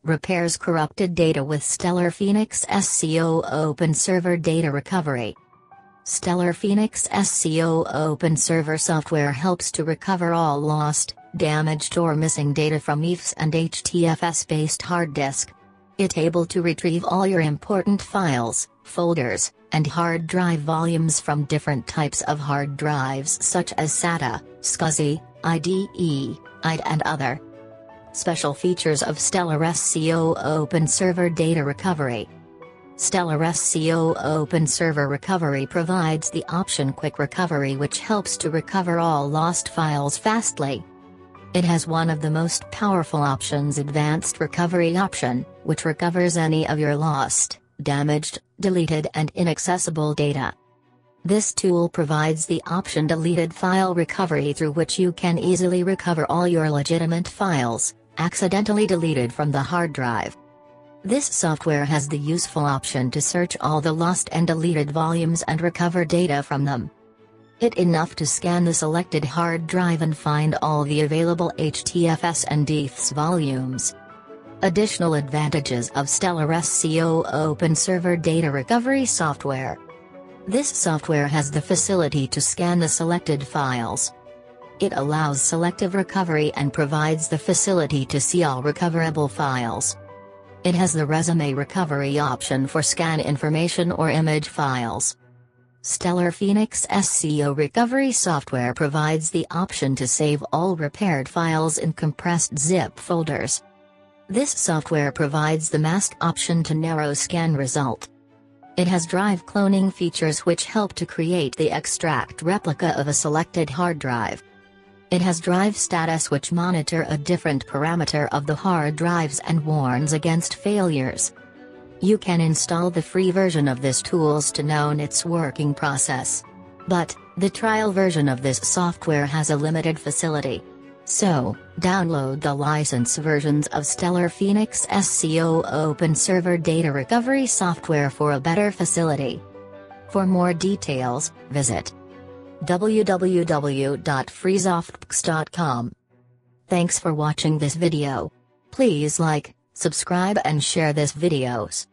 repairs corrupted data with Stellar Phoenix SCO OpenServer Data Recovery. Stellar Phoenix SCO OpenServer software helps to recover all lost, damaged or missing data from EAFS and HTFS-based hard disk. It's able to retrieve all your important files, folders, and hard drive volumes from different types of hard drives such as SATA, SCSI, EIDE, EIDE and other. Special features of Stellar SCO OpenServer Data Recovery. Stellar SCO OpenServer Recovery provides the option Quick Recovery, which helps to recover all lost files fastly. It has one of the most powerful options, Advanced Recovery option, which recovers any of your lost, damaged, deleted and inaccessible data. This tool provides the option Deleted File Recovery, through which you can easily recover all your legitimate files, accidentally deleted from the hard drive. This software has the useful option to search all the lost and deleted volumes and recover data from them. It's enough to scan the selected hard drive and find all the available HTFS and EAFS volumes. Additional advantages of Stellar SCO OpenServer Data Recovery software. This software has the facility to scan the selected files. It allows selective recovery and provides the facility to see all recoverable files. It has the resume recovery option for scan information or image files. Stellar Phoenix SCO Recovery software provides the option to save all repaired files in compressed zip folders. This software provides the mask option to narrow scan result. It has drive cloning features which help to create the extract replica of a selected hard drive. It has drive status, which monitor a different parameter of the hard drives and warns against failures. You can install the free version of this tools to know its working process. But, the trial version of this software has a limited facility. So, download the license versions of Stellar Phoenix SCO OpenServer Data Recovery software for a better facility. For more details, visit www.freesoftbooks.com. Thanks for watching this video. Please like, subscribe and share this videos.